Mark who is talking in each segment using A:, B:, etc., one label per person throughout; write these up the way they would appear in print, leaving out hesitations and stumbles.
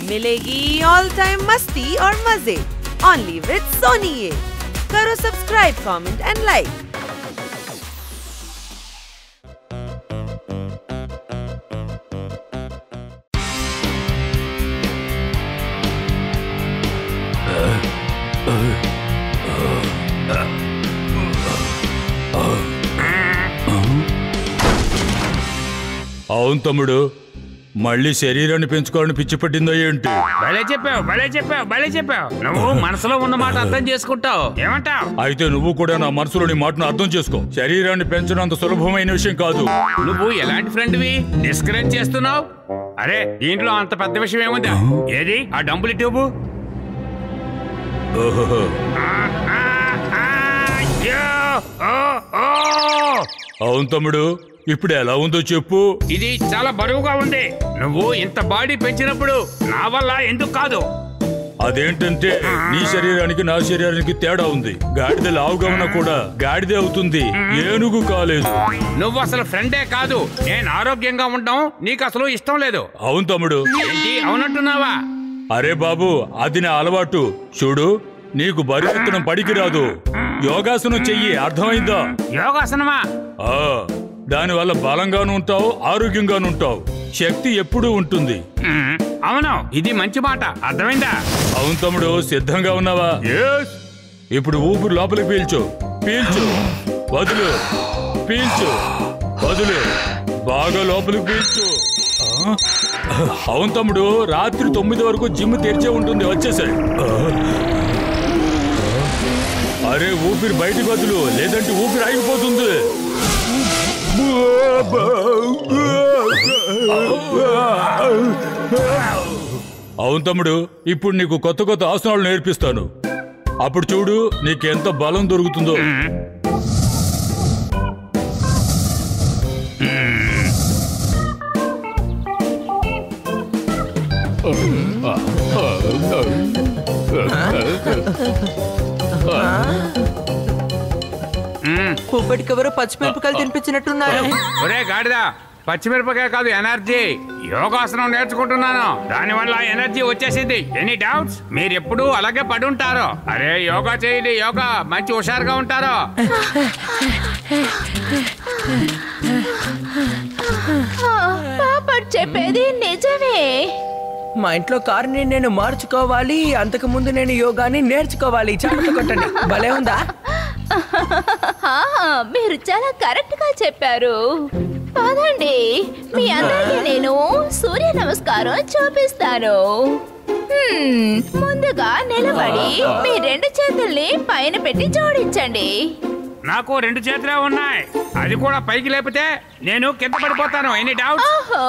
A: मिलेगी all time मस्ती और मजे ओनली विद सोनी। ये करो सब्सक्राइब, कमेंट एंड लाइक।
B: అవును తమ్ముడు, మళ్ళీ శరీరాన్ని పెంచుకోవాలని పిచ్చి పట్టిందో ఏంటి?
C: భలే చెప్పావు. నువ్వు మనసులో ఉన్న మాట అర్థం చేసుకుంటావు. ఏమంటావు?
B: అయితే నువ్వు కూడా నా మనసులోని మాటను అర్థం చేసుకో. శరీరాన్ని పెంచడం అంత సులభమైన విషయం కాదు.
C: నువ్వు ఎలాంటి ఫ్రెండ్వి? డిస్కరేజ్ చేస్తున్నావు. అరే, దీంట్లో అంత పెద్ద విషయం ఏముందా? ఏది ఆ డంబుల్ ట్యూబ్?
B: అవును తమ్ముడు, ఇప్పుడు ఎలా ఉందో చెప్పు.
C: ఇది చాలా బరువుగా ఉంది. నువ్వు ఇంత బాడీ పెంచినప్పుడు నా వల్ల ఎందుకు కాదు?
B: అదేంటంటే నీ శరీరానికి నా శరీరానికి తేడా ఉంది. గాడిద లావుగా ఉన్నా కూడా గాడిదే అవుతుంది, ఏనుగు కాలేదు.
C: నువ్వు అసలు ఫ్రెండే కాదు. నేను ఆరోగ్యంగా ఉండడం నీకు అసలు ఇష్టం లేదు.
B: అవును తమ్ముడు.
C: ఏంటి అవునంటున్నావా?
B: అరే బాబు, అది నా అలవాటు. చూడు, నీకు బరువెత్తడం పడికి రాదు. యోగాసనం చెయ్యి, అర్థమైందా?
C: యోగాసనమా?
B: దానివల్ల బలంగాను ఉంటావు, ఆరోగ్యంగాను ఉంటావు. శక్తి ఎప్పుడూ ఉంటుంది.
C: అవును, ఇది మంచి మాట. అర్థమైందా?
B: అవును తమ్ముడు, సిద్ధంగా ఉన్నావా? ఇప్పుడు ఊపిరి లోపలికి పీల్చు, పీల్చు, వదులు, పీల్చు, వదులు, బాగా లోపలికి పీల్చు. అవును తమ్ముడు, రాత్రి 9 వరకు జిమ్ తెరిచే ఉంటుంది. వచ్చేసాయి. అరే, ఊపిరి బయటికి వదులు, లేదంటే ఊపిరి ఆగిపోతుంది. అవును తమ్ముడు, ఇప్పుడు నీకు కొత్త కొత్త ఆసనాలు నేర్పిస్తాను. అప్పుడు చూడు నీకెంత బలం దొరుకుతుందో.
A: పుప్పటికెవరో పచ్చిమిరపకాయలు తినిపించినట్టున్నారు.
C: ఒరే గాడిదా, పచ్చిమిరపకాయ కాదు, ఎనర్జీ. యోగాసనం నేర్చుకుంటున్నాను, దానివల్ల ఎనర్జీ వచ్చేసింది. Any doubts? మీరు ఎప్పుడు అలాగే పడుంటారు. అరే, యోగా చేయండి, యోగా. మంచి హుషారుగా ఉంటారు.
D: చెప్పేది నిజమే.
E: మా ఇంట్లో కారుని నేను మార్చుకోవాలి, అంతకు ముందు నేను యోగాని నేర్చుకోవాలి. చప్పట్లు కొట్టండి. భలే ఉందా?
D: మీరు చాలా కరెక్ట్ గా చెప్పారు. పదండి, మీ అందరికీ నేను సూర్య నమస్కారం చూపిస్తాను. ముందుగా నిలబడి మీ 2 చేతుల్ని పైన పెట్టి జోడించండి.
C: నాకు 2 చేతులే ఉన్నాయి. అది కూడా పైకి లేపితే నేను కింద పడిపోతాను. Any doubt?
D: ఓహో,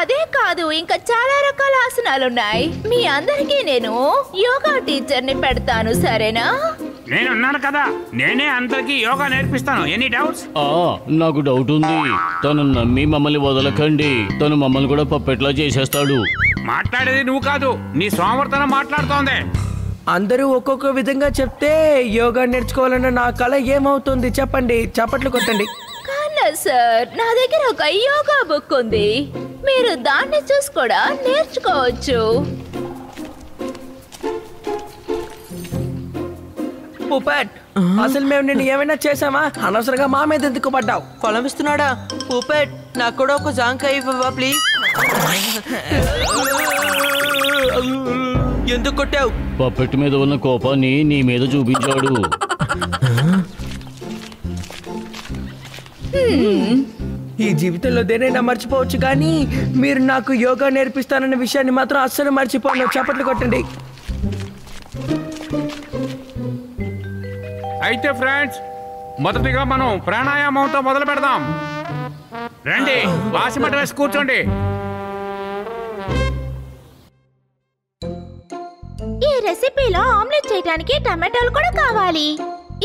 D: అదే కాదు, ఇంకా చాలా రకాల ఆసనాలున్నాయి. మీ అందరికీ నేను యోగా టీచర్ ని పెడతాను, సరేనా?
C: నేనున్నాను కదా, నేనే అందరికి యోగా నేర్పిస్తాను. Any doubts?
F: నాకు డౌట్ ఉంది. తను నమ్మి మమ్మల్ని వదలకండి. తను మమ్మల్ని కూడా పప్పెట్లా చేసేస్తాడు.
C: మాట్లాడేది నువ్వు కాదు, నీ సోమర్తనం మాట్లాడుతోంది.
E: అందరూ ఒక్కొక్క విధంగా చెప్తే యోగా నేర్చుకోవాలన్న నా కళ ఏమవుతుంది చెప్పండి. చప్పట్లు కొట్టండి.
D: కన్నా సార్, నా దగ్గర ఒక యోగా బుక్ ఉంది. మీరు దాన్ని చూసి కూడా నేర్చుకోవచ్చు.
E: పుప్పట్, అసలు మేము నిన్ను ఏమైనా చేసామా? అనవసరంగా మా మీద ఎందుకు పడ్డావు?
A: పొలం ఇస్తున్నాడా? పుప్పట్, నాకు కూడా ఒక జాంకాయ ఇవ్వవా ప్లీజ్? ఎందుకు కొట్టావు?
F: పప్పెట్టు మీద ఉన్న కోపాన్ని నీ మీద చూపించాడు.
E: ఈ జీవితంలో దేనైనా మర్చిపోవచ్చు, కానీ మీరు నాకు యోగా నేర్పిస్తానన్న విషయాన్ని మాత్రం అస్సలు మర్చిపోను. చప్పట్లు కొట్టండి.
C: అయితే ఫ్రెండ్స్, మొదటిగా మనం ప్రాణాయామంతో మొదలు పెడదాం. రండి, వాసిమట వేసి కూర్చోండి.
D: ఈ రెసిపీలో ఆమ్లెట్ చేయడానికి టమాటాలు కూడా కావాలి.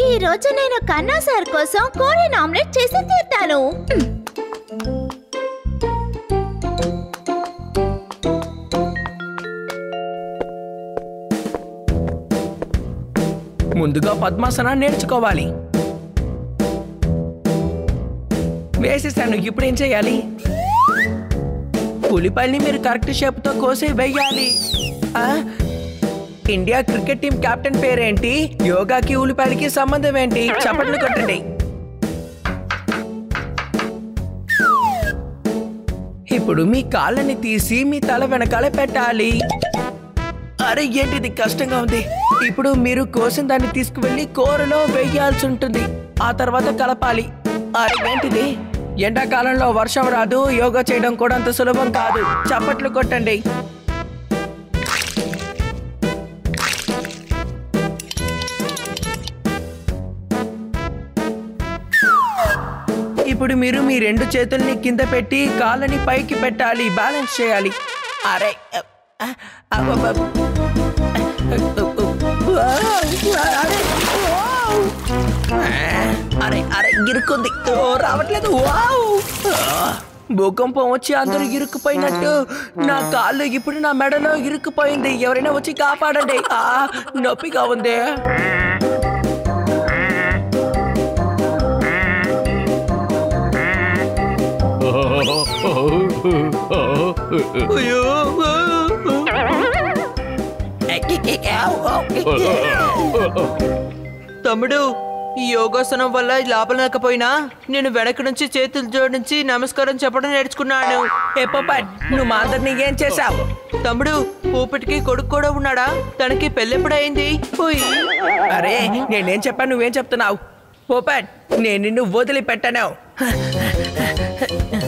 D: ఈ రోజు నేను కన్నా సార్ కోసం కోడిని ఆమ్లెట్ చేసి తీర్తాను.
E: ముందుగా పద్మాసనం నేర్చుకోవాలి. వేసేసాను. ఇప్పుడు ఏం చేయాలి? ఉల్లిపాయల్ని మీరు కరెక్ట్ షేప్ తో కోసి వేయాలి. ఇండియా క్రికెట్ టీం కెప్టెన్ పేరేంటి? యోగాకి ఉల్లిపాయలకి సంబంధం ఏంటి? చప్పట్లు కొట్టండి. ఇప్పుడు మీ కాళ్ళని తీసి మీ తల వెనకాల పెట్టాలి. అరే ఏంటిది కష్టంగా ఉంది. ఇప్పుడు మీరు కోసిన దాన్ని తీసుకువెళ్ళి కూరలో వేయాల్సి ఉంటుంది. ఆ తర్వాత కలపాలి. అరే ఏంటిది? ఎండాకాలంలో వర్షం రాదు, యోగా చేయడం కూడా అంత సులభం కాదు. చప్పట్లు కొట్టండి. ఇప్పుడు మీరు మీ 2 చేతుల్ని కింద పెట్టి కాళ్ళని పైకి పెట్టాలి, బ్యాలెన్స్ చేయాలి. అరే అరే అరే ఇరుక్కుంది, రావట్లేదు. భూకంపం వచ్చి అందరూ ఇరుక్కుపోయినట్టు నా కాళ్ళు ఇప్పుడు నా మెడలో ఇరుక్కుపోయింది. ఎవరైనా వచ్చి కాపాడండి, నొప్పిగా ఉంది. తమ్ముడు, ఈ యోగాసనం వల్ల లాభం లేకపోయినా నేను వెనక నుంచి చేతులు జోడించి నమస్కారం చెప్పడం నేర్చుకున్నాను. నువ్వు మా అందరినీ ఏం చేసావు? తమ్ముడు, పూపటికి కొడుకు కూడా ఉన్నాడా? తనకి పెళ్ళెప్పుడైంది? అరే నేనేం చెప్పాను, నువ్వేం చెప్తున్నావు? పోపట్, నేను నిన్ను వదిలిపెట్టాను.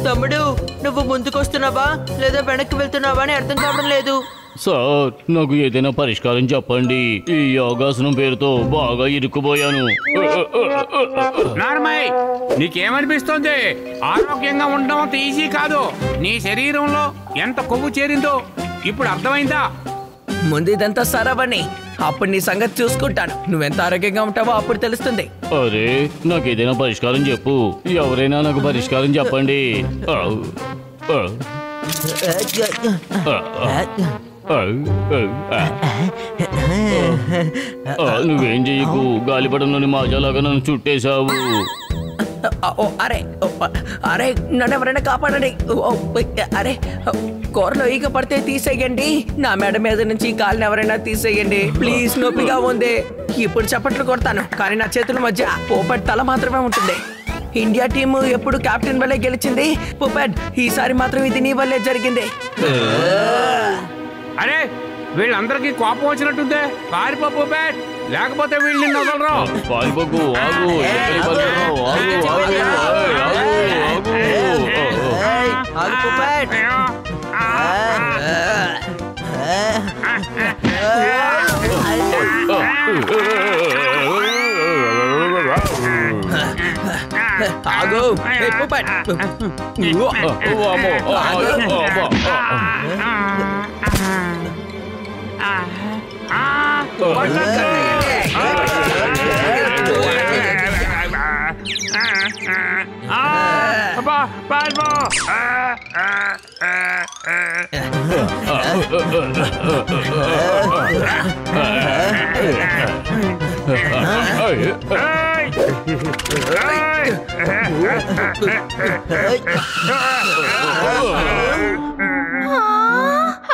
E: తమ్ముడు, నువ్వు ముందుకొస్తున్నావా లేదా వెనక్కి వెళ్తున్నావా అని అర్థం కావడం లేదు.
F: సార్, నాకు ఏదైనా పరిష్కారం చెప్పండి. ఈ యోగాసనం పేరుతో బాగా ఇరుక్కుపోయాను.
C: నార్మల్, నీకేమనిపిస్తుంది? ఆరోగ్యంగా ఉండడం అంత ఈజీ కాదు. నీ శరీరంలో ఎంత కొవ్వు చేరిందో ఇప్పుడు అర్థమైందా?
E: ముందు ఇదంతా సరవని, అప్పుడు నీ సంగతి చూసుకుంటాను. నువ్వెంత ఆరోగ్యంగా ఉంటావో అప్పుడు తెలుస్తుంది.
F: అరే, నాకు ఏదైనా పరిష్కారం చెప్పు. ఎవరైనా నాకు పరిష్కారం చెప్పండి. నువ్వేం చెయ్యకు. గాలిపటంలోని మాజాలాగా నన్ను చుట్టేశావు.
E: అరే అరే నన్ను ఎవరైనా కాపాడండి. అరే కూరలో ఈగ పడితే తీసేయండి. నా మెడ మీద నుంచి కాళ్ళని ఎవరైనా తీసేయండి ప్లీజ్. నొప్పిగా ఉంది. ఇప్పుడు చప్పట్లు కొడతాను, కానీ నా చేతుల మధ్య పోపట్ తల మాత్రమే ఉంటుంది. ఇండియా టీము ఎప్పుడు కెప్టెన్ వల్లే గెలిచింది. పోపట్, ఈసారి మాత్రం ఇది నీ వల్లే జరిగింది.
C: అరే, వీళ్ళందరికీ కోపం వచ్చినట్టుందే. పారిపో పోపట్, లేకపోతే వీళ్ళని వదలరు.
F: పారిపోకు, ఆగు.
E: ఆగు పోపట్.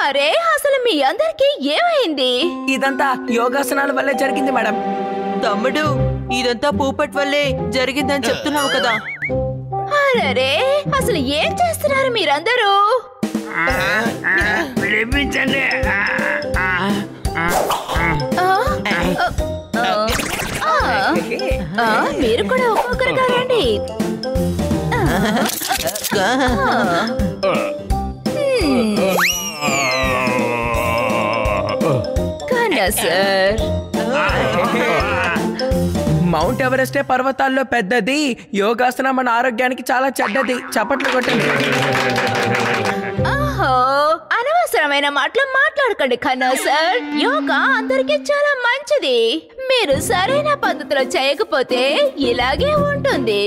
D: అరే, అసలు మీ అందరికి ఏమైంది?
E: ఇదంతా యోగాసనాల వల్లే జరిగింది మేడం. తమ్ముడు, ఇదంతా పూపట్ వల్లే జరిగిందని చెప్తున్నావు కదా.
D: అరే, అసలు ఏం చేస్తున్నారు మీరందరూ? మీరు కూడా ఒక్కొక్కరుగా రండి. సార్,
E: మౌంట్ ఎవరెస్టే పర్వతాల్లో పెద్దది. యోగాసనం మన ఆరోగ్యానికి చాలా చెడ్డది. చప్పట్లు కొట్టండి.
D: అనవసరమైన మాటలు మాట్లాడకండి ఖన్నా సార్. యోగా అందరికీ చాలా మంచిది. మీరు సరైన పద్ధతిలో చేయకపోతే ఇలాగే ఉంటుంది.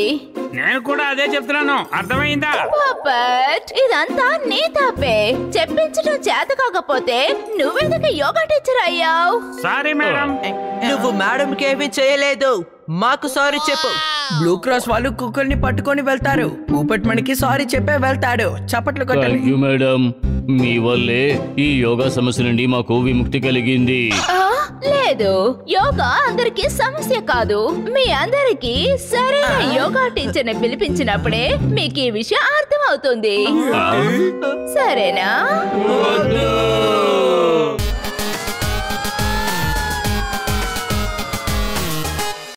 C: నేను కూడా అదే చెప్తున్నాను, అర్థమైందా?
D: పోపట్, ఇదంతా నీ తప్పే. చెప్పించడం చేత కాకపోతే నువ్వెందుకు యోగా టీచర్ అయ్యావు?
C: Sorry madam.
E: నువ్వు మేడంకి ఏమీ చేయలేదు, మాకు సారీ చెప్పు. బ్లూ క్రాస్ వాళ్ళు కుక్కల్ని పట్టుకొని వెళ్తారు. భూపట్ మణికి సారీ చెప్పే వెళ్తాడు. చప్పట్లు కొట్టండి.
F: థ్యాంక్ యూ మేడం, మీ వల్లే ఈ యోగా సమస్య నుండి మాకు విముక్తి కలిగింది.
D: లేదు, యోగా అందరికీ సమస్య కాదు. మీ అందరికీ సరైన యోగా టీచర్ ని పిలిపించినప్పుడే మీకు ఈ విషయం అర్థమవుతుంది. సరేనా?